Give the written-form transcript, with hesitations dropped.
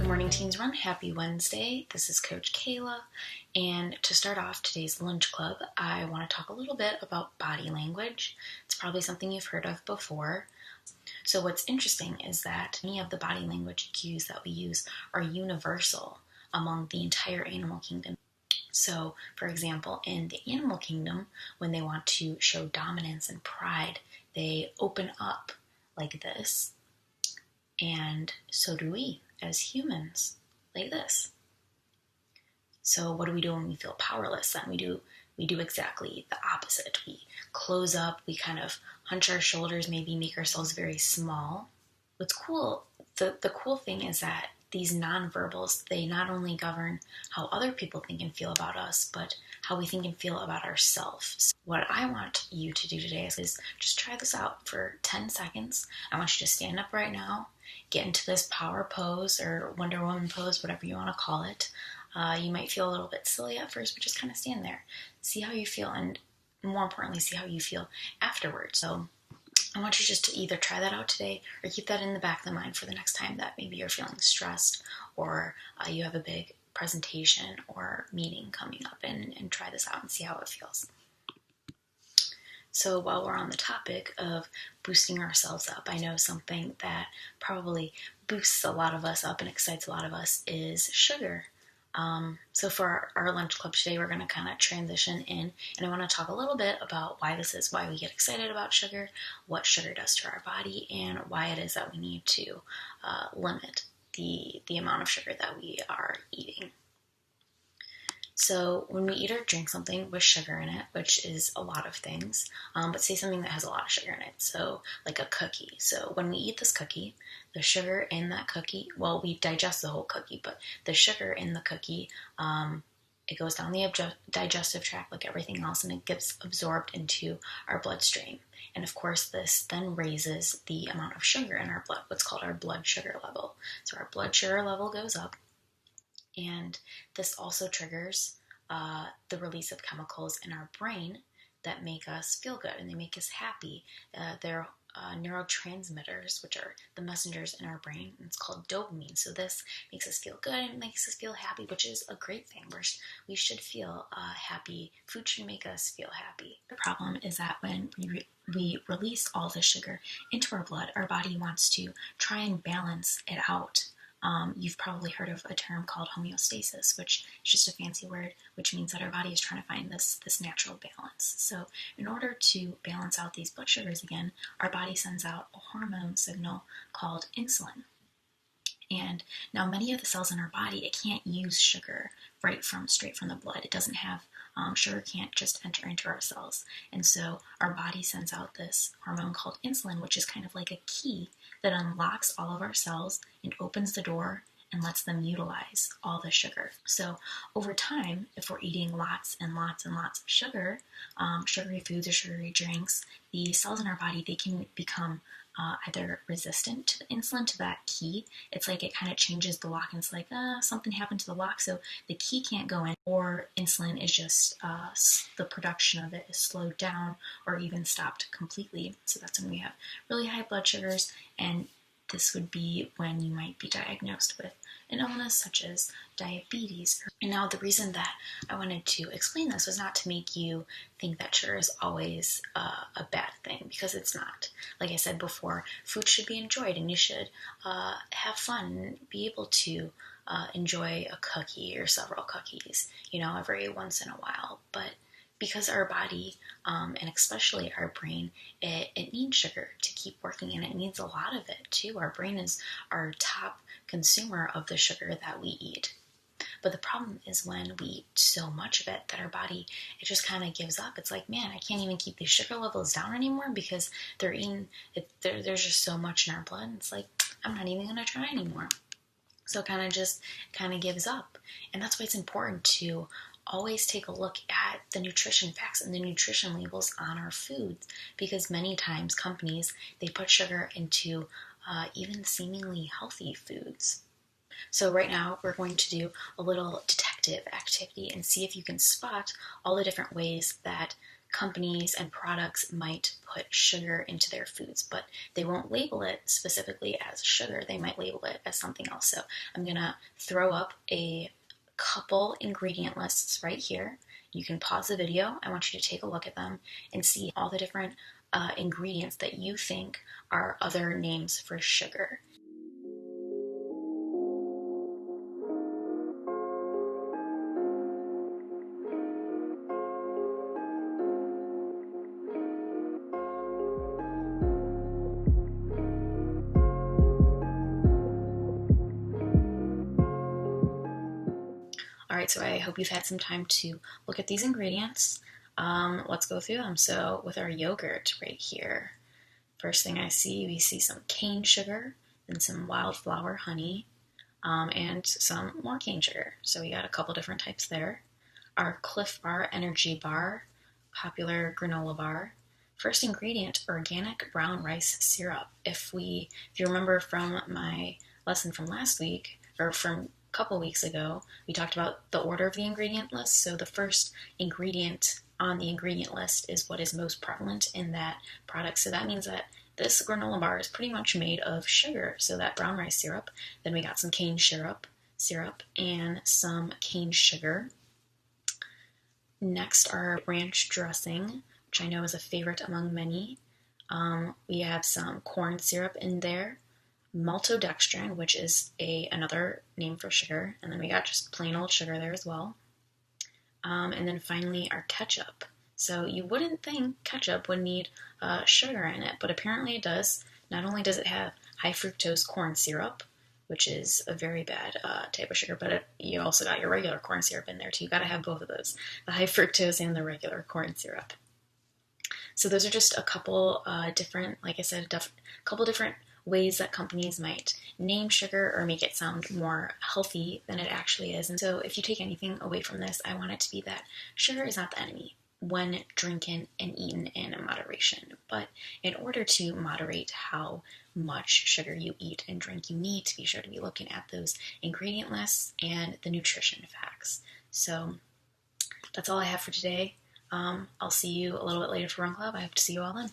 Good morning, Teens Run. Happy Wednesday. This is Coach Kayla. And to start off today's lunch club, I want to talk a little bit about body language. It's probably something you've heard of before. So what's interesting is that many of the body language cues that we use are universal among the entire animal kingdom. So, for example, in the animal kingdom, when they want to show dominance and pride, they open up like this. And so do we as humans, like this. So what do we do when we feel powerless? Then we do exactly the opposite. We close up, we kind of hunch our shoulders, maybe make ourselves very small. What's cool, the cool thing is that these nonverbals, they not only govern how other people think and feel about us, but how we think and feel about ourselves. So what I want you to do today is just try this out for 10 seconds. I want you to stand up right now, get into this power pose or Wonder Woman pose, whatever you want to call it. You might feel a little bit silly at first, but just kind of stand there. See how you feel, and more importantly, see how you feel afterwards. So I want you just to either try that out today or keep that in the back of the mind for the next time that maybe you're feeling stressed or you have a big presentation or meeting coming up, and try this out and see how it feels. So while we're on the topic of boosting ourselves up, I know something that probably boosts a lot of us up and excites a lot of us is sugar. So for our lunch club today, we're going to kind of transition in, and I want to talk a little bit about why this is, why we get excited about sugar, what sugar does to our body, and why it is that we need to limit the amount of sugar that we are eating. So when we eat or drink something with sugar in it, which is a lot of things, but say something that has a lot of sugar in it, so like a cookie. So when we eat this cookie, the sugar in that cookie, well, we digest the whole cookie, but the sugar in the cookie, it goes down the digestive tract like everything else, and it gets absorbed into our bloodstream. And of course, this then raises the amount of sugar in our blood, what's called our blood sugar level. So our blood sugar level goes up. And this also triggers the release of chemicals in our brain that make us feel good and they make us happy. They're neurotransmitters, which are the messengers in our brain. And it's called dopamine. So this makes us feel good and makes us feel happy, which is a great thing. We should feel happy. Food should make us feel happy. The problem is that when we release all the sugar into our blood, our body wants to try and balance it out. You've probably heard of a term called homeostasis, which is just a fancy word, which means that our body is trying to find this natural balance. So in order to balance out these blood sugars again, our body sends out a hormone signal called insulin. And now many of the cells in our body, it can't use sugar straight from the blood. It doesn't have, sugar can't just enter into our cells. And so our body sends out this hormone called insulin, which is kind of like a key that unlocks all of our cells and opens the door and lets them utilize all the sugar. So over time, if we're eating lots and lots and lots of sugar, sugary foods or sugary drinks, the cells in our body, they can become either resistant to the insulin, to that key. It's like it kind of changes the lock, and it's like something happened to the lock, so the key can't go in, or insulin is just the production of it is slowed down or even stopped completely. So that's when we have really high blood sugars, and this would be when you might be diagnosed with an illness such as diabetes. And now the reason that I wanted to explain this was not to make you think that sugar is always a bad thing, because it's not. Like I said before, food should be enjoyed, and you should have fun and be able to enjoy a cookie or several cookies, every once in a while. But because our body, and especially our brain, it needs sugar to keep working, and it needs a lot of it too. Our brain is our top consumer of the sugar that we eat. But the problem is when we eat so much of it that our body, it just kind of gives up. It's like, man, I can't even keep these sugar levels down anymore because there's just so much in our blood. And it's like, I'm not even going to try anymore. So it kind of gives up. And that's why it's important to always take a look at the nutrition facts and the nutrition labels on our foods, because many times companies, they put sugar into even seemingly healthy foods. So right now we're going to do a little detective activity and see if you can spot all the different ways that companies and products might put sugar into their foods, but they won't label it specifically as sugar. They might label it as something else. So I'm going to throw up a couple ingredient lists right here. You can pause the video. I want you to take a look at them and see all the different ingredients that you think are other names for sugar. All right, so I hope you've had some time to look at these ingredients. Let's go through them. So with our yogurt right here, first thing I see, we see some cane sugar, then some wildflower honey, and some more cane sugar. So we got a couple different types there. Our Cliff Bar energy bar, popular granola bar. First ingredient, organic brown rice syrup. If you remember from my lesson from last week, or from couple weeks ago, we talked about the order of the ingredient list. So the first ingredient on the ingredient list is what is most prevalent in that product. So that means that this granola bar is pretty much made of sugar. So that brown rice syrup, then we got some cane syrup, and some cane sugar. Next, our ranch dressing, which I know is a favorite among many. We have some corn syrup in there, maltodextrin, which is another name for sugar, and then we got just plain old sugar there as well. And then finally our ketchup. So you wouldn't think ketchup would need sugar in it, but apparently it does. Not only does it have high fructose corn syrup, which is a very bad type of sugar, but you also got your regular corn syrup in there too. You got to have both of those, the high fructose and the regular corn syrup. So those are just a couple different, like I said, a couple different ways that companies might name sugar or make it sound more healthy than it actually is. And so if you take anything away from this, I want it to be that sugar is not the enemy when drinking and eaten in moderation. But in order to moderate how much sugar you eat and drink, you need to be sure to be looking at those ingredient lists and the nutrition facts. So that's all I have for today. I'll see you a little bit later for Run Club. I hope to see you all then.